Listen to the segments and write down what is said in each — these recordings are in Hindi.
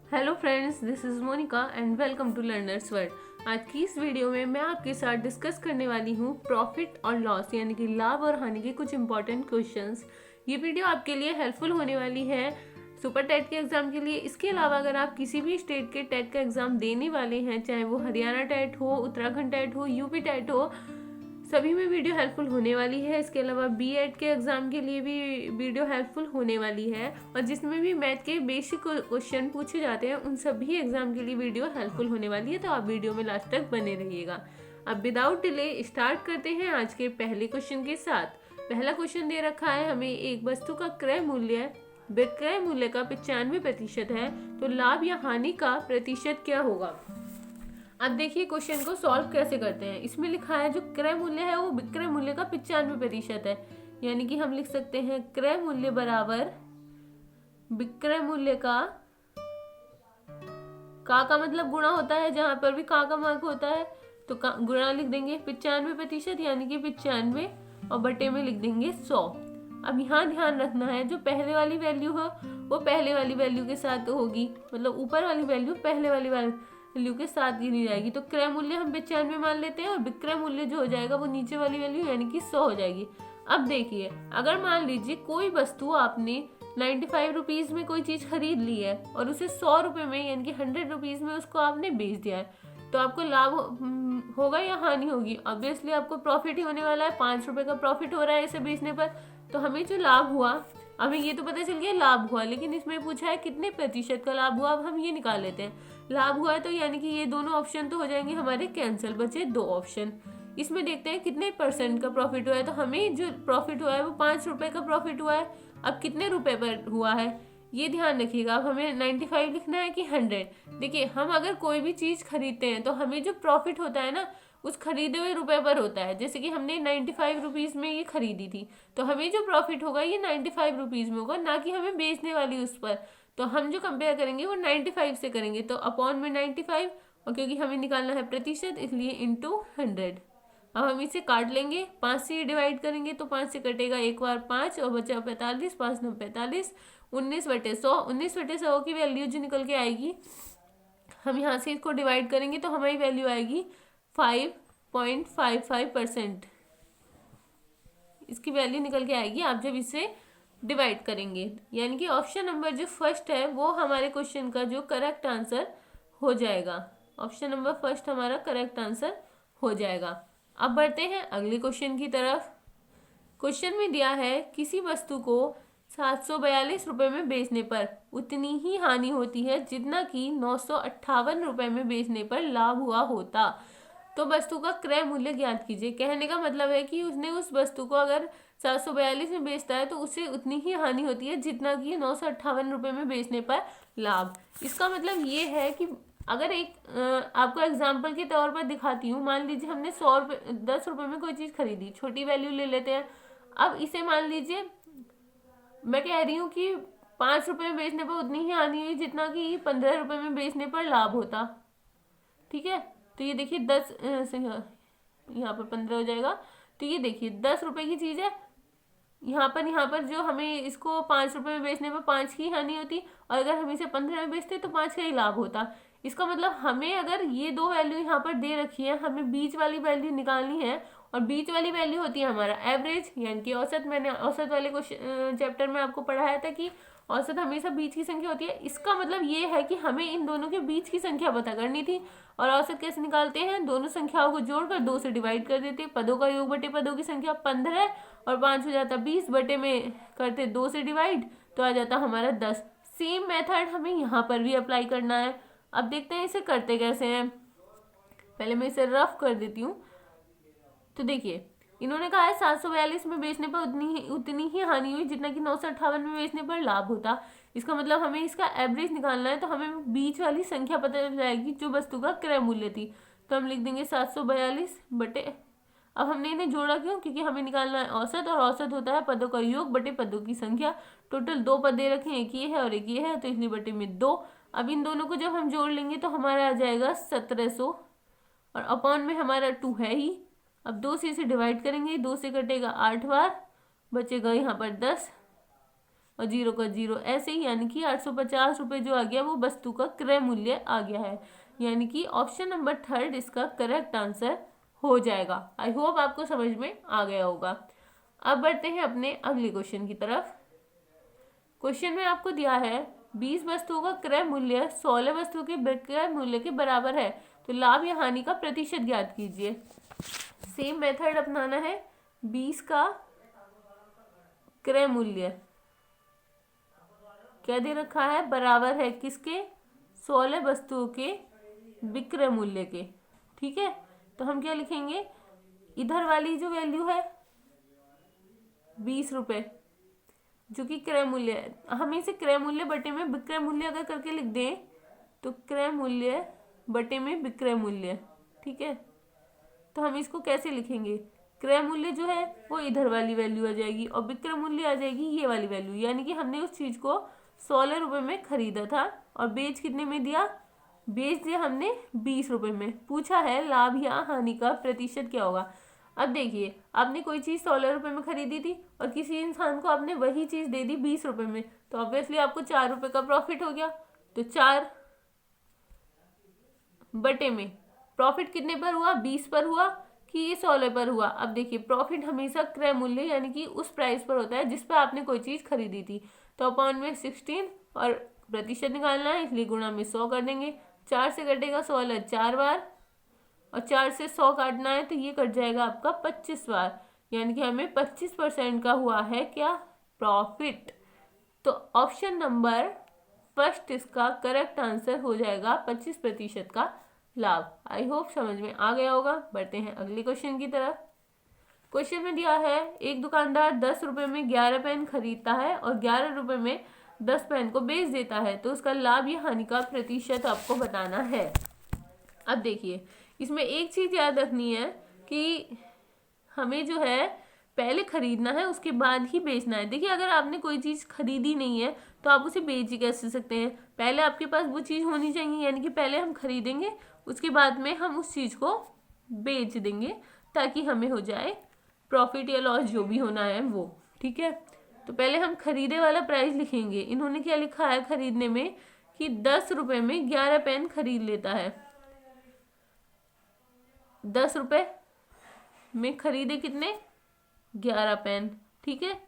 Hello friends, this is Monica and welcome to Learners World. आज की इस वीडियो में मैं आपके साथ डिस्कस करने वाली हूँ प्रॉफिट और लॉस यानी कि लाभ और हानि के कुछ इंपॉर्टेंट क्वेश्चंस। ये वीडियो आपके लिए हेल्पफुल होने वाली है सुपर टेट के एग्ज़ाम के लिए। इसके अलावा अगर आप किसी भी स्टेट के टेट का एग्ज़ाम देने वाले हैं, चाहे वो हरियाणा टेट हो, उत्तराखंड टेट हो, यूपी टेट हो, सभी में वीडियो हेल्पफुल होने वाली है। इसके अलावा बीएड के एग्जाम के लिए भी वीडियो हेल्पफुल होने वाली है और जिसमें भी मैथ के बेसिक क्वेश्चन पूछे जाते हैं उन सभी एग्जाम के लिए वीडियो हेल्पफुल होने वाली है। तो आप वीडियो में लास्ट तक बने रहिएगा। अब विदाउट डिले स्टार्ट करते हैं आज के पहले क्वेश्चन के साथ। पहला क्वेश्चन दे रखा है हमें, एक वस्तु का क्रय मूल्य विक्रय मूल्य का 95% है, तो लाभ या हानि का प्रतिशत क्या होगा। अब देखिए क्वेश्चन को सॉल्व कैसे करते हैं। इसमें लिखा है जो क्रय मूल्य है वो विक्रय मूल्य का 95% है, यानी कि हम लिख सकते हैं क्रय मूल्य बराबर विक्रय मूल्य का मतलब गुणा होता है, जहां पर भी का मार्क होता है तो गुणा लिख देंगे 95% यानी कि 95 और बटे में लिख देंगे 100। अब यहाँ ध्यान रखना है जो पहले वाली वैल्यू हो वो पहले वाली वैल्यू के साथ होगी, मतलब ऊपर वाली वैल्यू पहले वाली वैल्यू के साथ गिनी जाएगी। तो क्रय मूल्य हम 95 मान लेते हैं और विक्रय मूल्य जो हो जाएगा वो नीचे वाली वैल्यू यानी कि 100 हो जाएगी। अब देखिए अगर मान लीजिए कोई वस्तु आपने 95 रुपीज में कोई चीज खरीद ली है और उसे 100 रुपए में यानी कि 100 रुपीज में उसको आपने बेच दिया है, तो आपको लाभ होगा या हानि होगी। ऑब्वियसली आपको प्रॉफिट ही होने वाला है, 5 रुपए का प्रॉफिट हो रहा है इसे बेचने पर। तो हमें जो लाभ हुआ, हमें ये तो पता चल गया लाभ हुआ, लेकिन इसमें पूछा है कितने प्रतिशत का लाभ हुआ। अब हम ये निकाल लेते हैं। लाभ हुआ है तो यानी कि ये दोनों ऑप्शन तो हो जाएंगे हमारे कैंसिल, बचे 2 ऑप्शन। इसमें देखते हैं कितने परसेंट का प्रॉफिट हुआ है। तो हमें जो प्रॉफिट हुआ है वो 5 रुपए का प्रॉफिट हुआ है। अब कितने रुपए पर हुआ है ये ध्यान रखिएगा। अब हमें 95 लिखना है कि 100। देखिए हम अगर कोई भी चीज खरीदते हैं तो हमें जो प्रॉफिट होता है ना उस खरीदे हुए रुपए पर होता है। जैसे कि हमने 95 रुपीज में ये खरीदी थी तो हमें जो प्रॉफिट होगा ये 95 रुपीज में होगा, ना कि हमें बेचने वाली उस पर। तो हम जो कंपेयर करेंगे वो 95 से करेंगे, तो अपॉन में 95, और क्योंकि हमें निकालना है प्रतिशत इसलिए इंटू 100। अब हम इसे काट लेंगे, 5 से डिवाइड करेंगे तो 5 से कटेगा एक बार 5 और बचा 45, 5 9 45, 19/100। 19/100 की वैल्यू जो निकल के आएगी, हम यहाँ से इसको डिवाइड करेंगे तो हमारी वैल्यू आएगी 5.55%। इसकी वैल्यू निकल के आएगी आप जब इसे डिवाइड करेंगे, यानी कि ऑप्शन नंबर जो फर्स्ट है वो हमारे क्वेश्चन का जो करेक्ट आंसर हो जाएगा। ऑप्शन नंबर फर्स्ट हमारा करेक्ट आंसर हो जाएगा। अब बढ़ते हैं अगले क्वेश्चन की तरफ। क्वेश्चन में दिया है किसी वस्तु को 742 रुपए में बेचने पर उतनी ही हानि होती है जितना कि 958 रुपए में बेचने पर लाभ हुआ होता, तो वस्तु का क्रय मूल्य ज्ञात कीजिए। कहने का मतलब है कि उसने उस वस्तु को अगर 742 में बेचता है तो उसे उतनी ही हानि होती है जितना कि 958 रुपए में बेचने पर लाभ। इसका मतलब ये है कि अगर एक आपको एग्जाम्पल के तौर पर दिखाती हूँ। मान लीजिए हमने 100 रुपये 10 रुपए में कोई चीज खरीदी, छोटी वैल्यू ले लेते हैं। अब इसे मान लीजिए मैं कह रही हूँ कि 5 रुपए में बेचने पर उतनी ही हानि हुई जितना कि 15 रुपए में बेचने पर लाभ होता। ठीक है, तो ये देखिए 10 से यहाँ पर 15 हो जाएगा। तो ये देखिए 10 रुपए की चीज है, यहाँ पर जो हमें इसको 5 रुपए में बेचने पर 5 की हानि होती, और अगर हम इसे 15 में बेचते तो 5 का ही लाभ होता। इसका मतलब हमें अगर ये दो वैल्यू यहाँ पर दे रखी है, हमें बीच वाली वैल्यू निकालनी है, और बीच वाली वैल्यू होती है हमारा एवरेज यानी कि औसत। मैंने औसत वाले चैप्टर में आपको पढ़ाया था कि औसत हमेशा बीच की संख्या होती है। इसका मतलब ये है कि हमें इन दोनों के बीच की संख्या पता करनी थी। और औसत कैसे निकालते हैं, दोनों संख्याओं को जोड़कर 2 से डिवाइड कर देते, पदों का योग बटे पदों की संख्या 15 और 5 हो जाता 20, बटे में करते 2 से डिवाइड तो आ जाता हमारा 10। सेम मेथड हमें यहाँ पर भी अप्लाई करना है। अब देखते हैं इसे करते कैसे हैं। पहले मैं इसे रफ कर देती हूँ। तो देखिए इन्होंने कहा है 742 में बेचने पर उतनी ही हानि हुई जितना कि 958 में बेचने पर लाभ होता। इसका मतलब हमें इसका एवरेज निकालना है, तो हमें बीच वाली संख्या पता चल जाएगी जो वस्तु का क्रय मूल्य थी। तो हम लिख देंगे 742 बटे, अब हमने इन्हें जोड़ा क्यों, क्योंकि हमें निकालना है औसत, और औसत होता है पदों का योग बटे पदों की संख्या। टोटल 2 पद दे रखे हैं, एक ये है और एक ये है, तो इसलिए बटे में 2। अब इन दोनों को जब हम जोड़ लेंगे तो हमारा आ जाएगा 1700, और अपॉन में हमारा 2 है ही। अब 2 से इसे डिवाइड करेंगे, 2 से कटेगा 8 बार, बचेगा यहाँ पर 10, और 0 का 0 ऐसे ही, यानी कि 850 रुपये जो आ गया वो वस्तु का क्रय मूल्य आ गया है। यानी कि ऑप्शन नंबर थर्ड इसका करेक्ट आंसर हो जाएगा। आई होप आपको समझ में आ गया होगा। अब बढ़ते हैं अपने अगले क्वेश्चन की तरफ। क्वेश्चन में आपको दिया है 20 वस्तुओं का क्रय मूल्य 16 वस्तुओं के विक्रय मूल्य के बराबर है, तो लाभ या हानि का प्रतिशत ज्ञात कीजिए। सेम मेथड अपनाना है। 20 का क्रय मूल्य क्या दे रखा है, बराबर है किसके, 16 वस्तुओं के विक्रय मूल्य के। ठीक है, तो हम क्या लिखेंगे, इधर वाली जो वैल्यू है 20 रुपये जो कि क्रय मूल्य है, हम इसे क्रय मूल्य बटे में विक्रय मूल्य अगर करके लिख दें तो क्रय मूल्य बटे में विक्रय मूल्य। ठीक है, तो हम इसको कैसे लिखेंगे, क्रय मूल्य जो है वो इधर वाली वैल्यू आ जाएगी और विक्रय मूल्य आ जाएगी ये वाली वैल्यू। यानी कि हमने उस चीज को 16 रुपये में खरीदा था और बेच कितने में दिया, बेच दिया हमने 20 रुपये में। पूछा है लाभ या हानि का प्रतिशत क्या होगा। अब देखिए, आपने कोई चीज़ 16 रुपये में खरीदी थी और किसी इंसान को आपने वही चीज़ दे दी 20 रुपये में, तो ऑब्वियसली आपको 4 रुपये का प्रॉफिट हो गया। तो 4 बटे में प्रॉफिट कितने पर हुआ, 20 पर हुआ कि ये 16 पर हुआ। अब देखिए, प्रॉफिट हमेशा क्रय मूल्य यानी कि उस प्राइस पर होता है जिस पर आपने कोई चीज़ खरीदी थी। तो अपॉन में 16 और प्रतिशत निकालना है, इसलिए गुणा में 100 कर देंगे। 4 से कटेगा 16 4 बार और 4 से 100 काटना है तो ये कट जाएगा आपका 25 बार। यानी कि हमें 25% का हुआ है क्या, प्रॉफिट। तो ऑप्शन नंबर फर्स्ट इसका करेक्ट आंसर हो जाएगा 25% का लाभ। आई होप समझ में आ गया होगा। बढ़ते हैं अगले क्वेश्चन की तरफ। क्वेश्चन में दिया है एक दुकानदार 10 रुपये में 11 पेन खरीदता है और 11 रुपये में 10 पेन को बेच देता है, तो उसका लाभ या हानि का प्रतिशत आपको बताना है। अब देखिए, इसमें एक चीज याद रखनी है कि हमें जो है पहले खरीदना है उसके बाद ही बेचना है। देखिए, अगर आपने कोई चीज खरीदी नहीं है तो आप उसे बेच ही कैसे सकते हैं, पहले आपके पास वो चीज होनी चाहिए। यानी कि पहले हम खरीदेंगे उसके बाद में हम उस चीज को बेच देंगे ताकि हमें हो जाए प्रॉफिट या लॉस जो भी होना है वो। ठीक है, तो पहले हम खरीदे वाला प्राइस लिखेंगे। इन्होंने क्या लिखा है खरीदने में कि 10 रुपये में 11 पेन खरीद लेता है। 10 रुपये में खरीदे कितने, 11 पेन। ठीक है,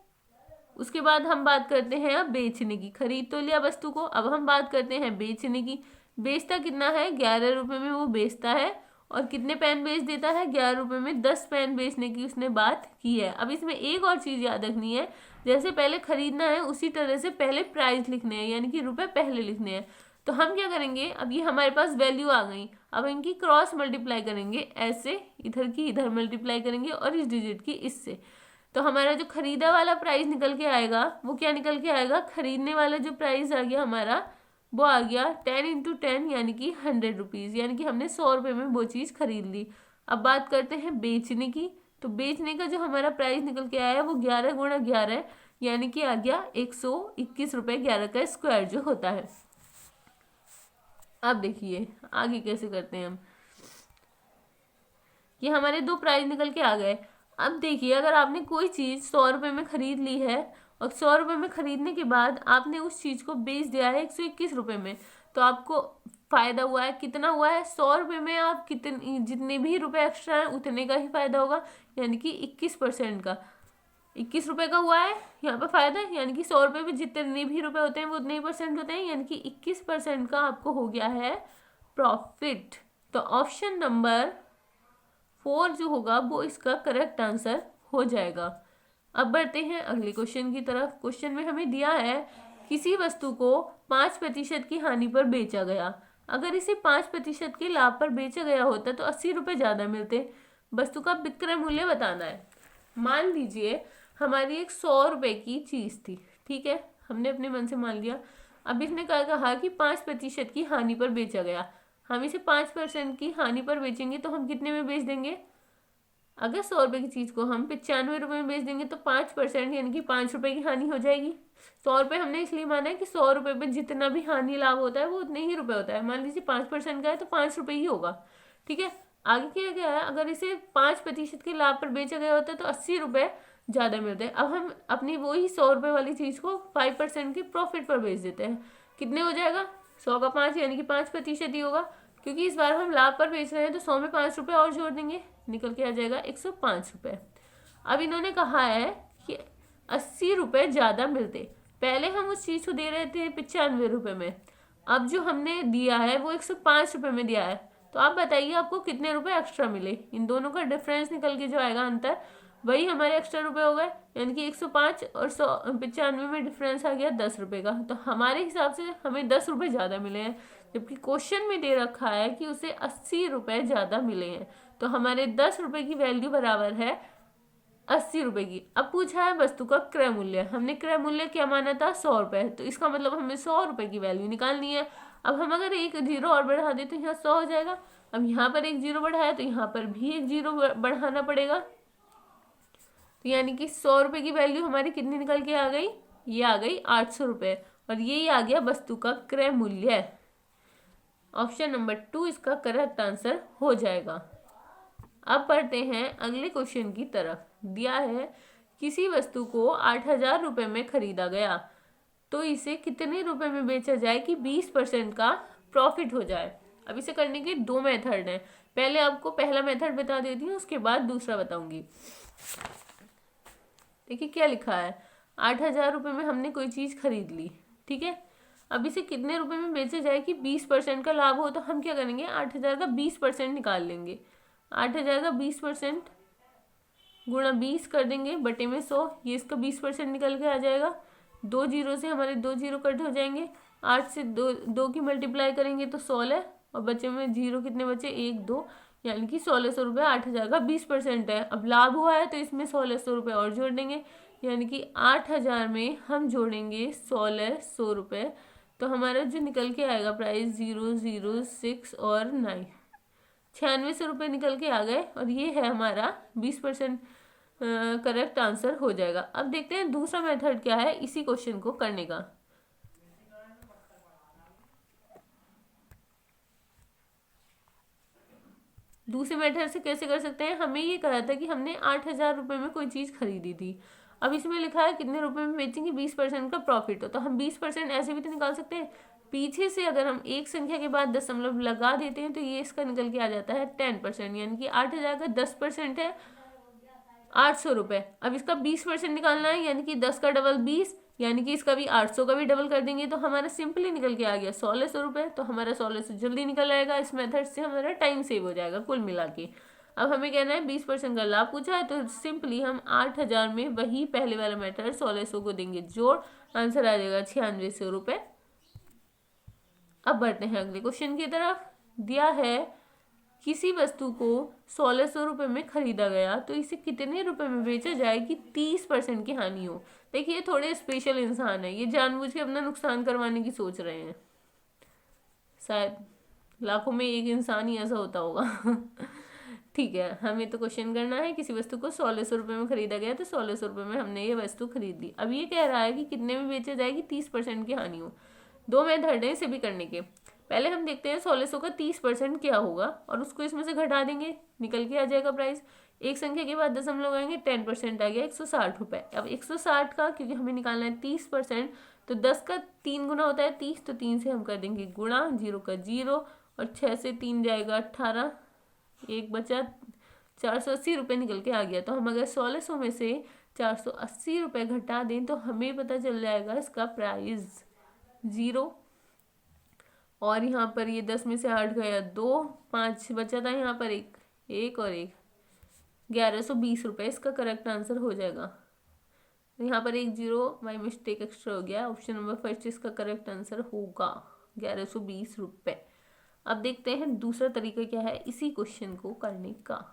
उसके बाद हम बात करते हैं अब बेचने की। खरीद तो लिया वस्तु को, अब हम बात करते हैं बेचने की। बेचता कितना है, 11 रुपये में वो बेचता है और कितने पेन बेच देता है, 11 रुपये में 10 पेन बेचने की उसने बात की है। अब इसमें एक और चीज़ याद रखनी है, जैसे पहले खरीदना है उसी तरह से पहले प्राइस लिखने हैं, यानी कि रुपए पहले लिखने हैं। तो हम क्या करेंगे, अब ये हमारे पास वैल्यू आ गई, अब इनकी क्रॉस मल्टीप्लाई करेंगे, ऐसे इधर की इधर मल्टीप्लाई करेंगे और इस डिजिट की इससे। तो हमारा जो खरीदा वाला प्राइस निकल के आएगा वो क्या निकल के आएगा, खरीदने वाला जो प्राइस आ गया हमारा वो आ गया 10 × 10 यानी कि 100 रुपीज़। यानी कि हमने 100 रुपये में वो चीज़ खरीद ली। अब बात करते हैं बेचने की। तो बेचने का जो हमारा प्राइस निकल के आया वो 11 × 11 यानी कि आ गया 121 रुपये 11 का स्क्वायर जो होता है। अब देखिए आगे कैसे करते हैं हम, ये हमारे दो प्राइस निकल के आ गए। अब देखिए, अगर आपने कोई चीज़ 100 रुपये में खरीद ली है और 100 रुपये में खरीदने के बाद आपने उस चीज़ को बेच दिया है 121 रुपये में, तो आपको फ़ायदा हुआ है, कितना हुआ है, 100 रुपये में आप कितने जितने भी रुपए एक्स्ट्रा हैं उतने का ही फ़ायदा होगा, यानी कि 21% का। 21 रुपये का हुआ है यहाँ पर फ़ायदा, यानी कि 100 रुपये में जितने भी रुपए होते हैं वो उतने ही परसेंट होते हैं, यानी कि 21% का आपको हो गया है प्रॉफिट। तो ऑप्शन नंबर 4 जो होगा वो इसका करेक्ट आंसर हो जाएगा। अब बढ़ते हैं अगले क्वेश्चन की तरफ। क्वेश्चन में हमें दिया है किसी वस्तु को 5% की हानि पर बेचा गया, अगर इसे 5% के लाभ पर बेचा गया होता तो 80 रुपये ज़्यादा मिलते। वस्तु का विक्रय मूल्य बताना है। मान लीजिए हमारी एक 100 रुपये की चीज़ थी, ठीक है, हमने अपने मन से मान लिया। अब इसने क्या कहा कि 5% की हानि पर बेचा गया, हम इसे 5% की हानि पर बेचेंगे तो हम कितने में बेच देंगे, अगर 100 रुपये की चीज़ को हम 95 रुपये में बेच देंगे तो 5% यानी कि 5 रुपये की हानि हो जाएगी। 100 रुपये हमने इसलिए माना है कि 100 रुपये में जितना भी हानि लाभ होता है वो उतने ही रुपये होता है। मान लीजिए 5% का है तो 5 रुपये ही होगा। ठीक है, आगे क्या गया है, अगर इसे 5% के लाभ पर बेचा गया होता है तो 80 रुपये ज़्यादा मिलते हैं। अब हम अपनी वही 100 रुपये वाली चीज़ को 5% के प्रॉफिट पर बेच देते हैं। कितने हो जाएगा, 100 का 5 यानी कि 5% ही होगा, क्योंकि इस बार हम लाभ पर बेच रहे हैं तो 100 में 5 रुपये और जोड़ देंगे, निकल के आ जाएगा 105 रुपये। अब इन्होंने कहा है कि 80 रुपये ज़्यादा मिलते। पहले हम उस चीज़ को दे रहे थे 95 रुपये में, अब जो हमने दिया है वो 105 रुपये में दिया है। तो आप बताइए आपको कितने रुपए एक्स्ट्रा मिले। इन दोनों का डिफरेंस निकल के जो आएगा अंतर, वही हमारे एक्स्ट्रा रुपए हो गए, यानी कि 105 और 95 में डिफरेंस आ गया 10 रुपये का। तो हमारे हिसाब से हमें 10 रुपये ज़्यादा मिले हैं, जबकि क्वेश्चन में दे रखा है कि उसे 80 रुपये ज़्यादा मिले हैं। तो हमारे 10 रुपये की वैल्यू बराबर है 80 रुपये की। अब पूछा है वस्तु का क्रय मूल्य, हमने क्रय मूल्य क्या माना था, 100 रुपये, तो इसका मतलब हमें 100 रुपये की वैल्यू निकालनी है। अब हम अगर एक जीरो और बढ़ा दें तो यहाँ 100 हो जाएगा। अब यहाँ पर एक जीरो बढ़ाया तो यहाँ पर भी एक जीरो बढ़ाना पड़ेगा, तो यानी कि 100 रुपये की वैल्यू हमारी कितनी निकल के आ गई, ये आ गई 800 रुपये, और यही आ गया वस्तु का क्रय मूल्य। ऑप्शन नंबर 2 इसका करेक्ट आंसर हो जाएगा। अब बढ़ते हैं अगले क्वेश्चन की तरफ। दिया है किसी वस्तु को 8000 रुपये में खरीदा गया, तो इसे कितने रुपए में बेचा जाए कि 20% का प्रॉफिट हो जाए। अब इसे करने के 2 मेथड हैं, पहले आपको पहला मेथड बता देती हूँ, उसके बाद दूसरा बताऊंगी। देखिए क्या लिखा है, 8000 रुपये में हमने कोई चीज़ खरीद ली, ठीक है। अब इसे कितने रुपए में बेचा जाए कि 20% का लाभ हो, तो हम क्या करेंगे, 8000 का 20% निकाल लेंगे। 8000 का 20% गुणा 20 कर देंगे बटे में 100, ये इसका 20% निकल के आ जाएगा। 2 जीरो से हमारे 2 जीरो कट हो जाएंगे, 8 से 2 की मल्टीप्लाई करेंगे तो 16, और बचे में जीरो कितने बचे, 1 2, यानी कि 1600 रुपये 8000 का 20% है। अब लाभ हुआ है तो इसमें 1600 रुपये और जोड़ देंगे, यानी कि 8000 में हम जोड़ेंगे 1600 रुपये, तो हमारा जो निकल के आएगा प्राइस 006 और 9, 9600 रुपये निकल के आ गए, और ये है हमारा 20% करेक्ट आंसर हो जाएगा। अब देखते हैं दूसरा मेथड क्या है इसी क्वेश्चन को करने का। दूसरे मेथड से कैसे कर सकते हैं, हमें ये कहा था कि हमने 8000 रुपये में कोई चीज़ खरीदी थी। अब इसमें लिखा है कितने रुपए में बेचेंगे, 20% का प्रॉफिट हो, तो हम 20% ऐसे भी तो निकाल सकते हैं। पीछे से अगर हम एक संख्या के बाद दशमलव लगा देते हैं तो ये इसका निकल के आ जाता है 10%, यानी कि 8000 का 10% है 800 रुपये। अब इसका 20% निकालना है, यानी कि 10 का डबल 20, यानी कि इसका भी 800 का भी डबल कर देंगे, तो हमारा सिंपली निकल के आ गया 1600 रुपये। तो हमारा 1600 जल्दी निकल आएगा, इस मेथड से हमारा टाइम सेव हो जाएगा कुल मिला के। अब हमें कहना है 20% का लाभ पूछा है, तो सिंपली हम 8000 में वही पहले वाला मेथड 1600 को देंगे जोड़, आंसर आ जाएगा 9600 रुपये। अब बढ़ते हैं अगले क्वेश्चन की तरफ। दिया है किसी वस्तु को 1600 रुपये में खरीदा गया, तो इसे कितने रुपए में बेचा जाए कि 30% की हानि हो। देखिए थोड़े स्पेशल इंसान है, ये जानबूझ के अपना नुकसान करवाने की सोच रहे हैं, शायद लाखों में एक इंसान ही ऐसा होता होगा। ठीक है, हमें तो क्वेश्चन करना है किसी वस्तु को 1600 रुपये में खरीदा गया, तो 1600 रुपये में हमने ये वस्तु खरीद ली। अब ये कह रहा है कि कितने में बेचा जाएगी 30% की हानि हो। 2 मेथड है इसे भी करने के। पहले हम देखते हैं 1600 का 30% क्या होगा, और उसको इसमें से घटा देंगे, निकल के आ जाएगा प्राइस। एक संख्या के बाद दशमलव लगाएंगे, 10% आ गया 160 रुपये। अब 160 का क्योंकि हमें निकालना है 30%, तो 10 का 3 गुना होता है 30, तो 3 से हम कर देंगे गुणा, 0 का 0, और 6 से 3 जाएगा 18, एक बचा 480 रुपये निकल के आ गया। तो हम अगर 1600 में से 480 रुपये घटा दें तो हमें पता चल जाएगा इसका प्राइस 0, और यहाँ पर ये 10 में से 8 गया 2, 5 बचा था यहाँ पर एक और एक 1120 रुपये इसका करेक्ट आंसर हो जाएगा। यहाँ पर एक जीरो बाई मिस्टेक एक्स्ट्रा हो गया, ऑप्शन नंबर फर्स्ट इसका करेक्ट आंसर होगा 1120 रुपये। अब देखते हैं दूसरा तरीका क्या है इसी क्वेश्चन को करने का।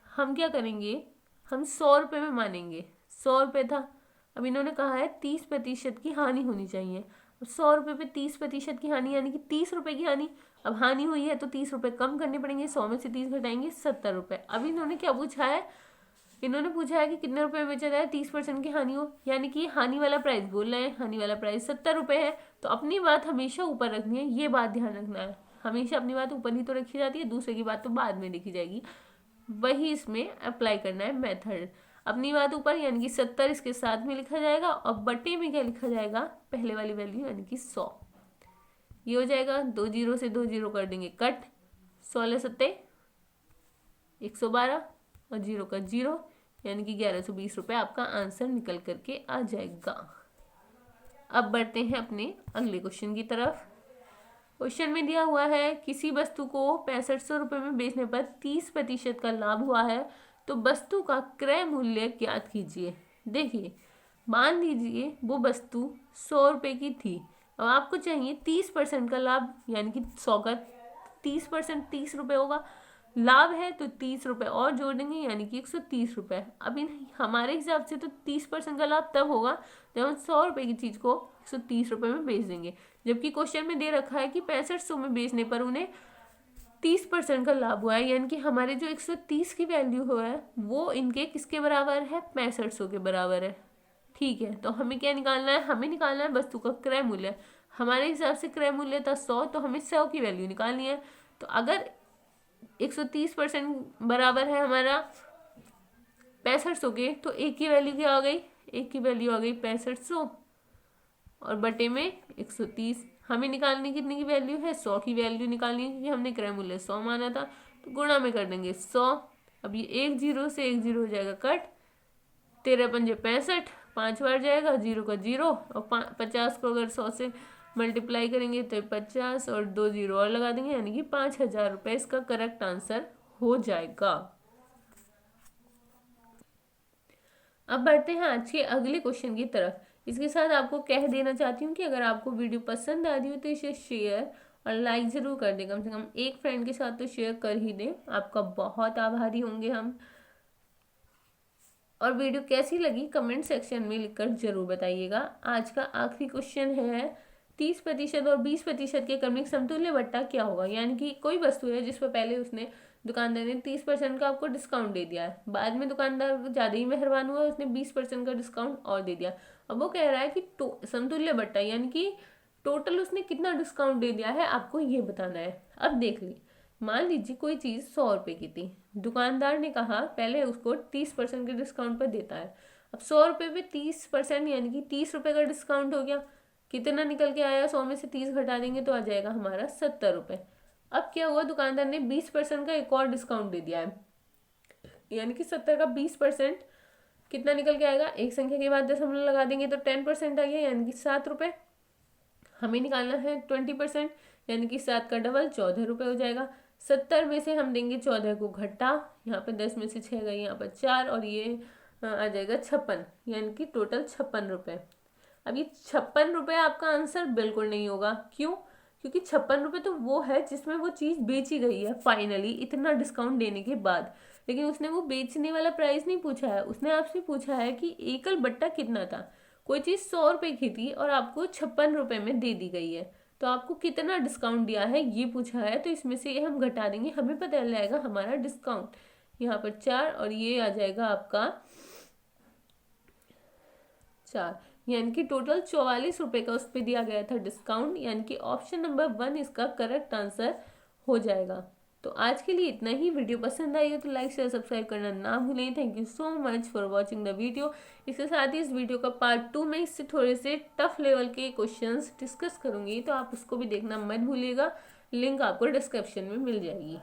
हम क्या करेंगे, हम 100 रुपये में मानेंगे, 100 रुपये था। अब इन्होंने कहा है 30% की हानि होनी चाहिए। 100 रुपये पे 30% की हानि यानी कि 30 रुपये की हानि। अब हानि हुई है तो 30 रुपये कम करने पड़ेंगे, 100 में से 30 घटाएंगे 70 रुपये। अब इन्होंने क्या पूछा है, इन्होंने पूछा है कि कितने रुपए में बेचा जाए 30% की हानि हो, यानी कि हानि वाला प्राइस बोल रहे हैं, हानि वाला प्राइस 70 रुपये है। तो अपनी बात हमेशा ऊपर रखनी है, ये बात ध्यान रखना है, हमेशा अपनी बात ऊपर ही तो रखी जाती है, दूसरे की बात तो बाद में लिखी जाएगी। वही इसमें अप्लाई करना है मेथड। अपनी बात ऊपर यानी कि 70 इसके साथ में लिखा जाएगा और बटे में क्या लिखा जाएगा, पहले वाली वैल्यू यानी कि 100। ये हो जाएगा, 2 जीरो से 2 जीरो कर देंगे कट, 16 सत्ते 112 और जीरो का जीरो यानी कि 1120 रुपये आपका आंसर निकल करके आ जाएगा। अब बढ़ते हैं अपने अगले क्वेश्चन की तरफ। क्वेश्चन में दिया हुआ है किसी वस्तु को 6500 रुपये में बेचने पर 30% का लाभ हुआ है, तो वस्तु का क्रय मूल्य ज्ञात कीजिए। देखिए, मान लीजिए वो वस्तु 100 रुपये की थी, अब आपको चाहिए 30% का लाभ, यानी कि 100 का 30% 30 रुपये होगा, लाभ है तो 30 रुपये और जोड़ देंगे यानी कि 130 रुपये। अभी हमारे हिसाब से तो 30% का लाभ तब होगा जब हम 100 रुपये की चीज़ को 130 रुपये में बेच देंगे, जबकि क्वेश्चन में दे रखा है कि 6500 में बेचने पर उन्हें 30% का लाभ हुआ है, यानी कि हमारे जो 130 की वैल्यू हुआ है वो इनके किसके बराबर है, 6500 के बराबर है। ठीक है, तो हमें क्या निकालना है, हमें निकालना है वस्तु का क्रय मूल्य। हमारे हिसाब से क्रय मूल्य था 100, तो हमें 100 की वैल्यू निकालनी है। तो अगर 130% बराबर है हमारा 6500 के, तो एक की वैल्यू क्या आ गई, एक की वैल्यू आ गई 6500 और बटे में 130। हमें निकालनी कितने की वैल्यू है, 100 की वैल्यू निकालनी है, क्योंकि हमने क्रय मूल्य 100 माना था, तो गुणा में कर देंगे 100। अब ये 1 जीरो से 1 जीरो हो जाएगा कट, 13 पंजे 65, 5 बार जाएगा, जीरो का जीरो, और 50 को अगर 100 से मल्टीप्लाई करेंगे तो 50 और 2 जीरो और लगा देंगे, यानी कि 5000 रुपये इसका करेक्ट आंसर हो जाएगा। अब बढ़ते हैं आज के अगले क्वेश्चन की तरफ। इसके साथ आपको कह देना चाहती हूँ कि अगर आपको वीडियो पसंद आ रही हो तो इसे शेयर और लाइक ज़रूर कर दें, कम से कम एक फ्रेंड के साथ तो शेयर कर ही दें, आपका बहुत आभारी होंगे हम। और वीडियो कैसी लगी कमेंट सेक्शन में लिखकर जरूर बताइएगा। आज का आखिरी क्वेश्चन है 30% और 20% के क्रमिक समतुल्य बट्टा क्या होगा। यानी कि कोई वस्तु है जिस पर पहले उसने दुकानदार ने 30% का आपको डिस्काउंट दे दिया है, बाद में दुकानदार ज़्यादा ही मेहरबान हुआ, उसने 20% का डिस्काउंट और दे दिया। अब वो कह रहा है कि समतुल्य बट्टा यानी कि टोटल उसने कितना डिस्काउंट दे दिया है, आपको ये बताना है। अब देख ली, मान लीजिए कोई चीज़ 100 रुपये की थी, दुकानदार ने कहा पहले उसको 30% के डिस्काउंट पर देता है। अब 100 रुपये पे 30% यानी कि 30 रुपये का डिस्काउंट हो गया, कितना निकल के आया, 100 में से 30 घटा देंगे तो आ जाएगा हमारा 70 रुपये। अब क्या हुआ, दुकानदार ने 20% का एक और डिस्काउंट दे दिया है, यानी कि 70 का 20% कितना निकल के आएगा, एक संख्या के बाद दशमलव लगा देंगे तो 10% आ गया, यानी कि 7 रुपये। हमें निकालना है 20%, यानी कि 7 का डबल 14 रुपये हो जाएगा। 70 में से हम देंगे 14 को घटा, यहाँ पे 10 में से 6 गई, यहाँ पर 4 और ये आ जाएगा 56, यानी कि टोटल 56 रुपये। अब ये 56 रुपये आपका आंसर बिल्कुल नहीं होगा, क्यों, क्योंकि 56 रुपये तो वो है जिसमें वो चीज़ बेची गई है फाइनली इतना डिस्काउंट देने के बाद, लेकिन उसने वो बेचने वाला प्राइस नहीं पूछा है, उसने आपसे पूछा है कि एकल बट्टा कितना था। कोई चीज़ 100 रुपये की थी और आपको 56 रुपये में दे दी गई है, तो आपको कितना डिस्काउंट दिया है ये पूछा है, तो इसमें से ये हम घटा देंगे, हमें पता चल जाएगा हमारा डिस्काउंट। यहाँ पर 4 और ये आ जाएगा आपका 4, यानी कि टोटल 44 रुपये का उस पर दिया गया था डिस्काउंट, यानी कि ऑप्शन नंबर 1 इसका करेक्ट आंसर हो जाएगा। तो आज के लिए इतना ही। वीडियो पसंद आई हो तो लाइक शेयर सब्सक्राइब करना ना भूलें। Thank you so much for watching the video. इसके साथ ही इस वीडियो का पार्ट 2 में इससे थोड़े से टफ लेवल के क्वेश्चंस डिस्कस करूंगी, तो आप उसको भी देखना मत भूलिएगा, लिंक आपको डिस्क्रिप्शन में मिल जाएगी।